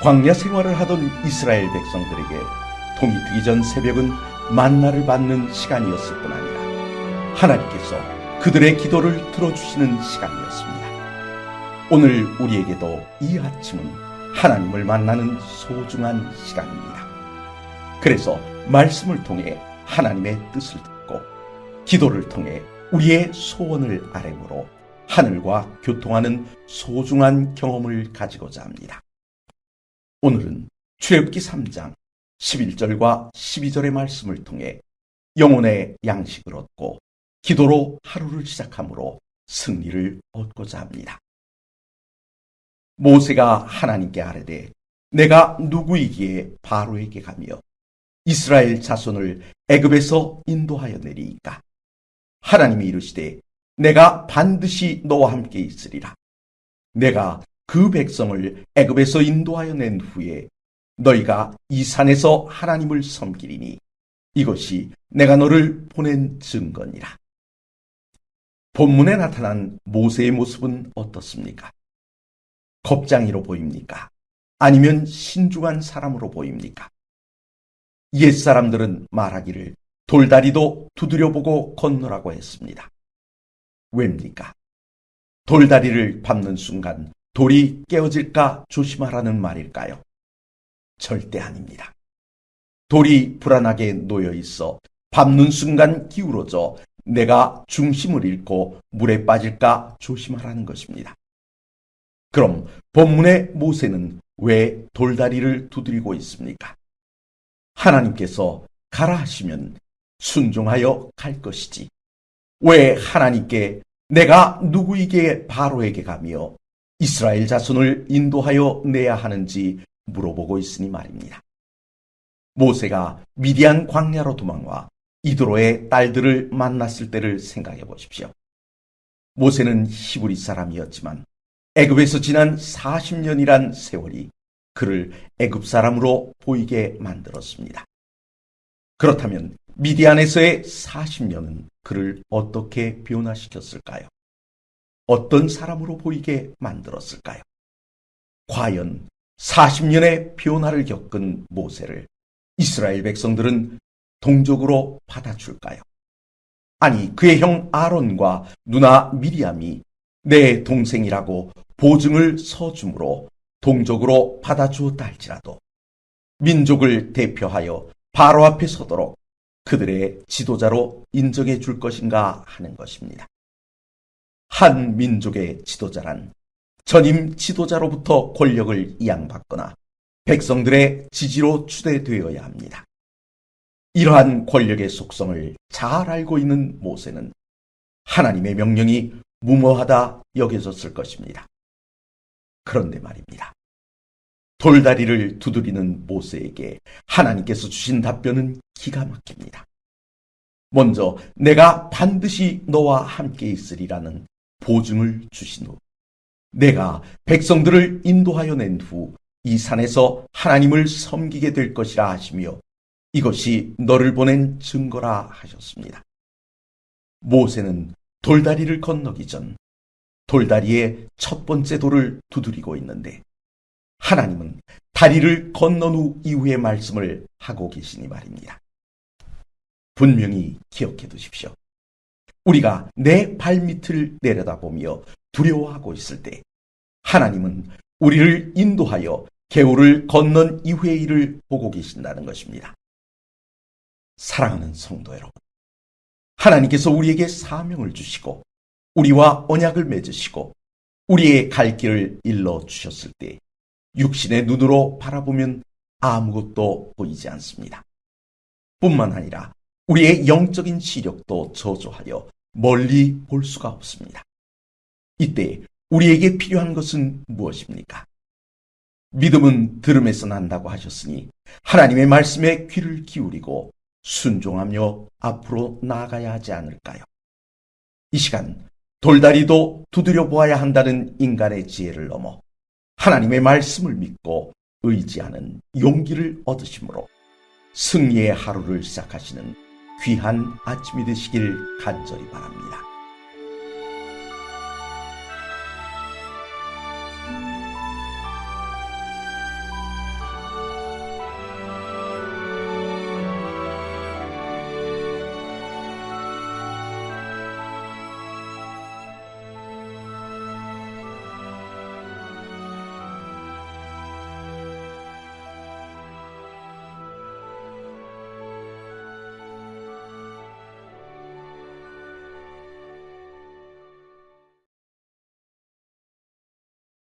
광야 생활을 하던 이스라엘 백성들에게 동이 트기 전 새벽은 만나를 받는 시간이었을 뿐 아니라 하나님께서 그들의 기도를 들어주시는 시간이었습니다. 오늘 우리에게도 이 아침은 하나님을 만나는 소중한 시간입니다. 그래서 말씀을 통해 하나님의 뜻을 듣고 기도를 통해 우리의 소원을 아뢰므로 하늘과 교통하는 소중한 경험을 가지고자 합니다. 오늘은 출애굽기 3장 11절과 12절의 말씀을 통해 영혼의 양식을 얻고 기도로 하루를 시작함으로 승리를 얻고자 합니다. 모세가 하나님께 아뢰되 내가 누구이기에 바로에게 가며 이스라엘 자손을 애굽에서 인도하여 내리이까. 하나님이 이르시되 내가 반드시 너와 함께 있으리라. 내가 그 백성을 애굽에서 인도하여 낸 후에 너희가 이 산에서 하나님을 섬기리니 이것이 내가 너를 보낸 증거니라. 본문에 나타난 모세의 모습은 어떻습니까? 겁장이로 보입니까? 아니면 신중한 사람으로 보입니까? 옛사람들은 말하기를 돌다리도 두드려보고 건너라고 했습니다. 왜입니까? 돌다리를 밟는 순간 돌이 깨어질까 조심하라는 말일까요? 절대 아닙니다. 돌이 불안하게 놓여 있어 밟는 순간 기울어져 내가 중심을 잃고 물에 빠질까 조심하라는 것입니다. 그럼 본문의 모세는 왜 돌다리를 두드리고 있습니까? 하나님께서 가라 하시면 순종하여 갈 것이지. 왜 하나님께 내가 누구에게 바로에게 가며 이스라엘 자손을 인도하여 내야 하는지 물어보고 있으니 말입니다. 모세가 미디안 광야로 도망와 이드로의 딸들을 만났을 때를 생각해 보십시오. 모세는 히브리 사람이었지만 애굽에서 지난 40년이란 세월이 그를 애굽 사람으로 보이게 만들었습니다. 그렇다면 미디안에서의 40년은 그를 어떻게 변화시켰을까요? 어떤 사람으로 보이게 만들었을까요? 과연 40년의 변화를 겪은 모세를 이스라엘 백성들은 동족으로 받아줄까요? 아니, 그의 형 아론과 누나 미리암이 내 동생이라고 보증을 서줌으로 동족으로 받아주었다 할지라도 민족을 대표하여 바로 앞에 서도록 그들의 지도자로 인정해 줄 것인가 하는 것입니다. 한 민족의 지도자란 전임 지도자로부터 권력을 이양받거나 백성들의 지지로 추대되어야 합니다. 이러한 권력의 속성을 잘 알고 있는 모세는 하나님의 명령이 무모하다 여겨졌을 것입니다. 그런데 말입니다. 돌다리를 두드리는 모세에게 하나님께서 주신 답변은 기가 막힙니다. 먼저 내가 반드시 너와 함께 있으리라는 보증을 주신 후 내가 백성들을 인도하여 낸 후 이 산에서 하나님을 섬기게 될 것이라 하시며 이것이 너를 보낸 증거라 하셨습니다. 모세는 돌다리를 건너기 전 돌다리의 첫 번째 돌을 두드리고 있는데 하나님은 다리를 건넌 후 이후의 말씀을 하고 계시니 말입니다. 분명히 기억해 두십시오. 우리가 내 발밑을 내려다보며 두려워하고 있을 때 하나님은 우리를 인도하여 개울을 건넌 이후의 일을 보고 계신다는 것입니다. 사랑하는 성도 여러분, 하나님께서 우리에게 사명을 주시고 우리와 언약을 맺으시고 우리의 갈 길을 일러 주셨을 때 육신의 눈으로 바라보면 아무것도 보이지 않습니다. 뿐만 아니라 우리의 영적인 시력도 저조하여 멀리 볼 수가 없습니다. 이때 우리에게 필요한 것은 무엇입니까? 믿음은 들음에서 난다고 하셨으니 하나님의 말씀에 귀를 기울이고 순종하며 앞으로 나아가야 하지 않을까요? 이 시간 돌다리도 두드려 보아야 한다는 인간의 지혜를 넘어 하나님의 말씀을 믿고 의지하는 용기를 얻으심으로 승리의 하루를 시작하시는 귀한 아침이 되시길 간절히 바랍니다.